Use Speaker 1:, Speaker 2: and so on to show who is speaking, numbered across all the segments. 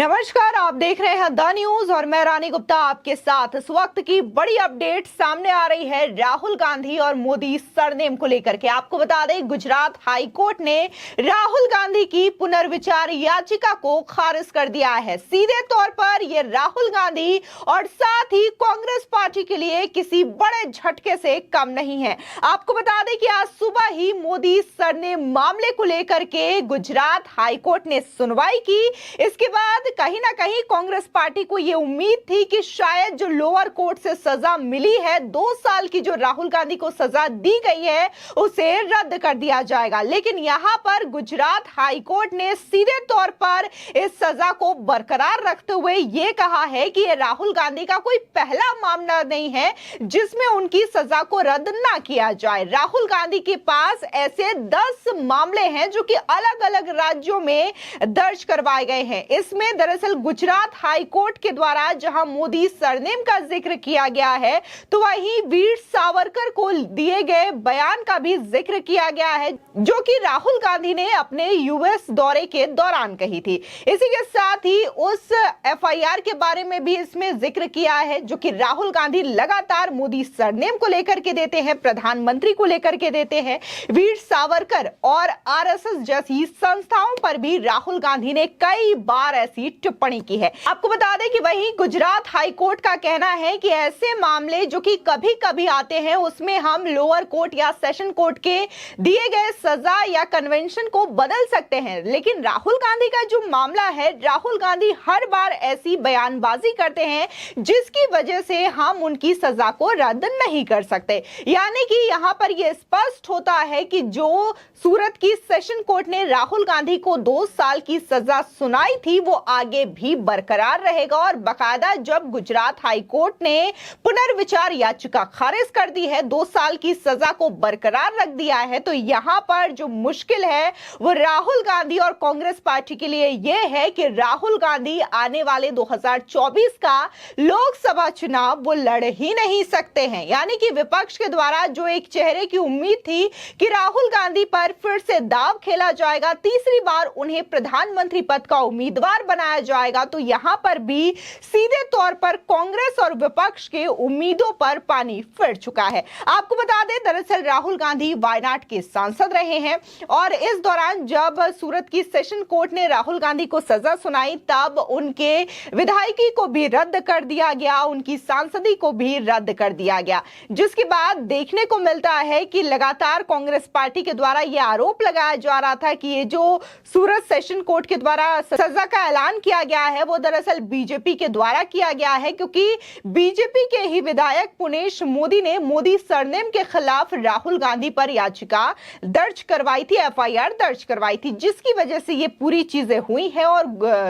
Speaker 1: नमस्कार, आप देख रहे हैं द न्यूज और मैं रानी गुप्ता आपके साथ। इस वक्त की बड़ी अपडेट सामने आ रही है राहुल गांधी और मोदी सरनेम को लेकर के। आपको बता दें, गुजरात हाई कोर्ट ने राहुल गांधी की पुनर्विचार याचिका को खारिज कर दिया है। सीधे तौर पर यह राहुल गांधी और साथ ही कांग्रेस पार्टी के लिए किसी बड़े झटके से कम नहीं है। आपको बता दें कि आज सुबह ही मोदी सरनेम मामले को लेकर के गुजरात हाई कोर्ट ने सुनवाई की। इसके बाद कहीं ना कहीं कांग्रेस पार्टी को यह उम्मीद थी कि शायद जो लोअर कोर्ट से सजा मिली है, 2 साल की जो राहुल गांधी को सजा दी गई है, उसे रद्द कर दिया जाएगा। लेकिन यहां पर गुजरात हाई कोर्ट ने सीधे तौर पर इस सजा को बरकरार रखते हुए यह कहा है कि यह राहुल गांधी का कोई पहला मामला नहीं है जिसमें उनकी सजा को रद्द ना किया जाए। राहुल गांधी के पास ऐसे 10 मामले हैं जो कि अलग अलग राज्यों में दर्ज करवाए गए हैं। इसमें दरअसल गुजरात हाई कोर्ट के द्वारा जहां मोदी सरनेम का जिक्र किया गया है, तो वहीं वीर सावरकर को दिए गए बयान का भी जिक्र किया गया है, जो कि राहुल गांधी ने अपने यूएस दौरे के दौरान कही थी। इसी के साथ ही उस एफआईआर के बारे में भी इसमें जिक्र किया है जो कि राहुल गांधी लगातार मोदी सरनेम को लेकर के देते हैं, प्रधानमंत्री को लेकर के देते हैं। वीर सावरकर और आरएसएस जैसी संस्थाओं पर भी राहुल गांधी ने कई बार ऐसी टिप्पणी की है। आपको बता दें कि वहीं गुजरात हाई कोर्ट का कहना है कि ऐसे मामले जो कि कभी कभी आते हैं, उसमें हम लोअर कोर्ट या सेशन कोर्ट के दिए गए सजा या कन्वेंशन को बदल सकते हैं। लेकिन राहुल गांधी का जो मामला है, राहुल गांधी हर बार ऐसी बयानबाजी करते हैं जिसकी वजह से हम उनकी सजा को रद्द नहीं कर सकते। यानी कि यहां पर यह स्पष्ट होता है कि जो सूरत की सेशन कोर्ट ने राहुल गांधी को 2 साल की सजा सुनाई थी, वो आगे भी बरकरार रहेगा। और बाकायदा जब गुजरात हाई कोर्ट ने पुनर्विचार याचिका खारिज कर दी है, 2 साल की सजा को बरकरार रख दिया है, तो यहां पर जो मुश्किल है वो राहुल गांधी और कांग्रेस पार्टी के लिए यह है कि राहुल गांधी आने वाले 2024 का लोकसभा चुनाव वो लड़ ही नहीं सकते हैं। यानी कि विपक्ष के द्वारा जो एक चेहरे की उम्मीद थी कि राहुल गांधी पर फिर से दांव खेला जाएगा, तीसरी बार उन्हें प्रधानमंत्री पद का उम्मीदवार बनाया जाएगा, तो यहां पर भी सीधे तौर पर कांग्रेस और विपक्ष के उम्मीदों पर पानी फिर चुका है। आपको बता दें, दरअसल राहुल गांधी वायनाड के सांसद रहे हैं और इस दौरान जब सूरत की सेशन कोर्ट ने राहुल गांधी को सजा सुनाई, तब उनके विधायकी को भी रद्द कर दिया गया, उनकी सांसदी को भी रद्द कर दिया गया। जिसके बाद देखने को मिलता है कि लगातार कांग्रेस पार्टी के द्वारा यह आरोप लगाया जा रहा था कि ये जो सूरत सेशन कोर्ट के द्वारा सजा का ऐलान किया गया है, वो दरअसल बीजेपी के द्वारा किया गया है, क्योंकि बीजेपी के ही विधायक पुनेश मोदी ने मोदी सरनेम के खिलाफ राहुल गांधी पर याचिका दर्ज करवाई थी, एफआईआर दर्ज करवाई थी, जिसकी वजह से ये पूरी चीजें हुई हैं। और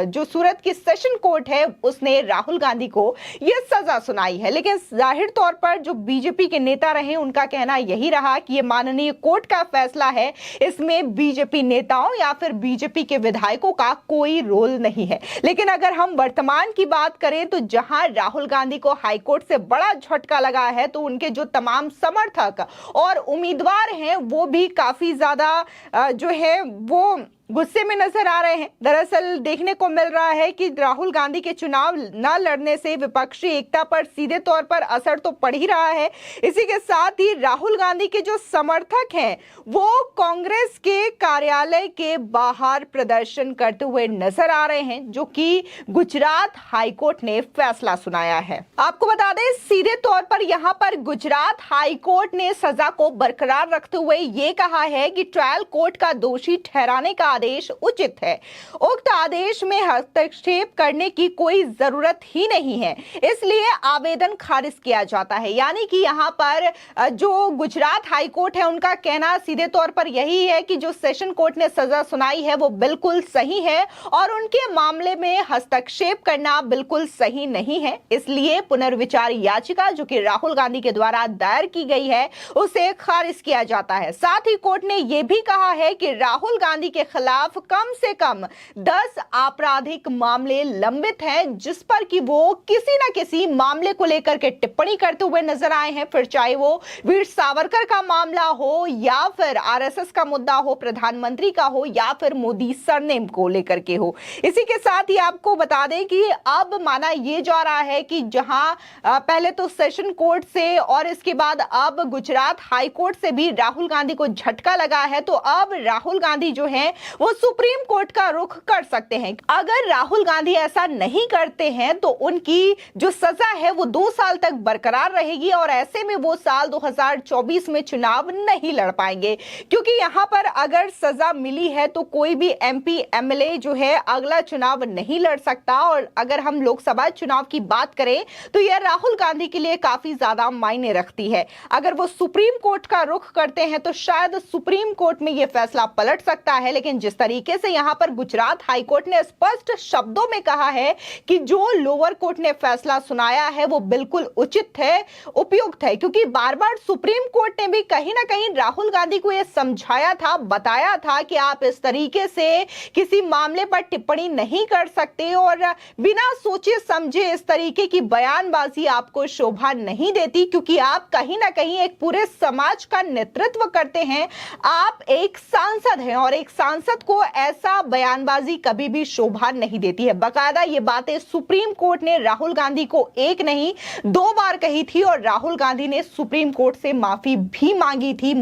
Speaker 1: जो सूरत की सेशन कोर्ट है, उसने राहुल गांधी को यह सजा सुनाई है। लेकिन जाहिर तौर पर जो बीजेपी के नेता रहे, उनका कहना यही रहा कि यह माननीय कोर्ट का फैसला है, इसमें बीजेपी नेताओं या फिर बीजेपी के विधायकों का कोई रोल नहीं है। लेकिन अगर हम वर्तमान की बात करें, तो जहां राहुल गांधी को हाईकोर्ट से बड़ा झटका लगा है, तो उनके जो तमाम समर्थक और उम्मीदवार हैं, वो भी काफी ज्यादा जो है वो गुस्से में नजर आ रहे हैं। दरअसल देखने को मिल रहा है कि राहुल गांधी के चुनाव न लड़ने से विपक्षी एकता पर सीधे तौर पर असर तो पड़ ही रहा है। इसी के साथ ही राहुल गांधी के जो समर्थक हैं, वो कांग्रेस के कार्यालय के बाहर प्रदर्शन करते हुए नजर आ रहे हैं, जो कि गुजरात हाईकोर्ट ने फैसला सुनाया है। आपको बता दें, सीधे तौर पर यहां पर गुजरात हाईकोर्ट ने सजा को बरकरार रखते हुए ये कहा है कि ट्रायल कोर्ट का दोषी ठहराने का आदेश उचित है। उक्त आदेश में हस्तक्षेप करने की कोई जरूरत ही नहीं है, इसलिए आवेदन खारिज किया जाता है। यानी कि यहां पर जो गुजरात हाई कोर्ट है, उनका कहना सीधे तौर पर यही है कि जो सेशन कोर्ट ने सजा सुनाई है वो बिल्कुल सही है और उनके मामले में हस्तक्षेप करना बिल्कुल सही नहीं है। इसलिए पुनर्विचार याचिका जो कि राहुल गांधी के द्वारा दायर की गई है, उसे खारिज किया जाता है। साथ ही कोर्ट ने यह भी कहा है कि राहुल गांधी के खिलाफ खिलाफ कम से कम 10 आपराधिक मामले लंबित हैं, जिस पर कि वो किसी न किसी मामले को लेकर के टिप्पणी करते हुए नजर आए हैं। फिर चाहे वो वीर सावरकर का मामला हो या फिर आरएसएस का मुद्दा हो, प्रधानमंत्री का हो या फिर मोदी सरनेम को लेकर के हो। इसी के साथ ही आपको बता दें कि अब माना यह जा रहा है कि जहां पहले तो सेशन कोर्ट से और इसके बाद अब गुजरात हाई कोर्ट से भी राहुल गांधी को झटका लगा है, तो अब राहुल गांधी जो है वो सुप्रीम कोर्ट का रुख कर सकते हैं। अगर राहुल गांधी ऐसा नहीं करते हैं तो उनकी जो सजा है वो 2 साल तक बरकरार रहेगी और ऐसे में वो साल 2024 में चुनाव नहीं लड़ पाएंगे, क्योंकि यहां पर अगर सजा मिली है तो कोई भी एमपी एमएलए जो है अगला चुनाव नहीं लड़ सकता। और अगर हम लोकसभा चुनाव की बात करें तो यह राहुल गांधी के लिए काफी ज्यादा मायने रखती है। अगर वो सुप्रीम कोर्ट का रुख करते हैं तो शायद सुप्रीम कोर्ट में यह फैसला पलट सकता है, लेकिन जिस तरीके से यहां पर गुजरात हाई कोर्ट ने स्पष्ट शब्दों में कहा है कि जो लोअर कोर्ट ने फैसला सुनाया है वो बिल्कुल उचित है, उपयुक्त है, क्योंकि बार बार सुप्रीम कोर्ट ने भी कहीं ना कहीं राहुल गांधी को यह समझाया था, बताया था कि आप इस तरीके से किसी मामले पर टिप्पणी नहीं कर सकते और बिना सोचे समझे इस तरीके की बयानबाजी आपको शोभा नहीं देती, क्योंकि आप कहीं ना कहीं एक पूरे समाज का नेतृत्व करते हैं। आप एक सांसद हैं और एक सांसद को ऐसा बयानबाजी कभी भी शोभा नहीं देती है। बाकायदा ये बातें सुप्रीम कोर्ट ने राहुल गांधी को एक नहीं 2 बार कही थी और राहुल गांधी ने सुप्रीम कोर्ट से माफी भी मांगी थी।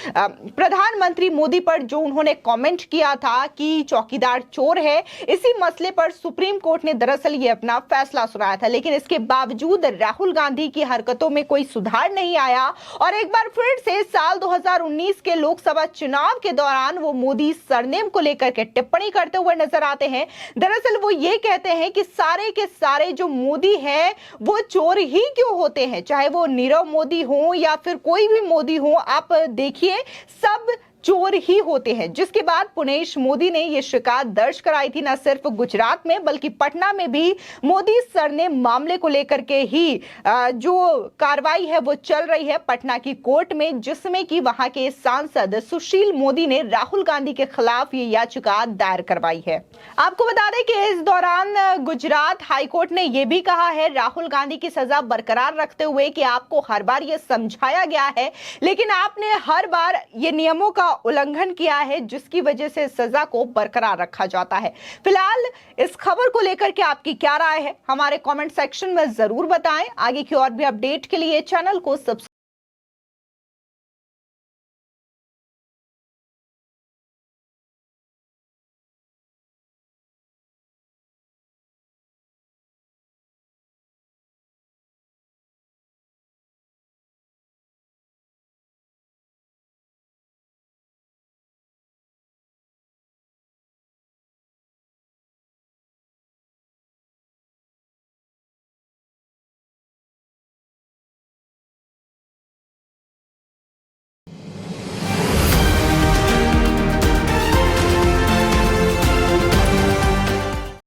Speaker 1: प्रधानमंत्री मोदी पर जो उन्होंने कमेंट किया था कि चौकीदार चोर है, इसी मसले पर सुप्रीम कोर्ट ने दरअसल ये अपना फैसला सुनाया था, लेकिन इसके बावजूद राहुल गांधी की हरकतों में कोई सुधार नहीं आया और एक बार फिर से साल 2019 के लोकसभा चुनाव के दौरान वो मोदी सरनेम को लेकर के टिप्पणी करते हुए नजर आते हैं। दरअसल वो ये कहते हैं कि सारे के सारे जो मोदी है वो चोर ही क्यों होते हैं, चाहे वो नीरव मोदी हो या फिर कोई भी मोदी हो, आप देखिए सब चोर ही होते हैं। जिसके बाद पुनेश मोदी ने यह शिकायत दर्ज कराई थी, न सिर्फ गुजरात में बल्कि पटना में भी मोदी सर ने मामले को लेकर के ही जो कार्रवाई है वो चल रही है पटना की कोर्ट में, जिसमें कि वहां के सांसद सुशील मोदी ने राहुल गांधी के खिलाफ ये याचिका दायर करवाई है। आपको बता दें कि इस दौरान गुजरात हाईकोर्ट ने यह भी कहा है राहुल गांधी की सजा बरकरार रखते हुए कि आपको हर बार यह समझाया गया है, लेकिन आपने हर बार ये नियमों का उल्लंघन किया है, जिसकी वजह से सजा को बरकरार रखा जाता है। फिलहाल इस खबर को लेकर के आपकी क्या राय है, हमारे कमेंट सेक्शन में जरूर बताएं। आगे की और भी अपडेट के लिए चैनल को सब्सक्राइब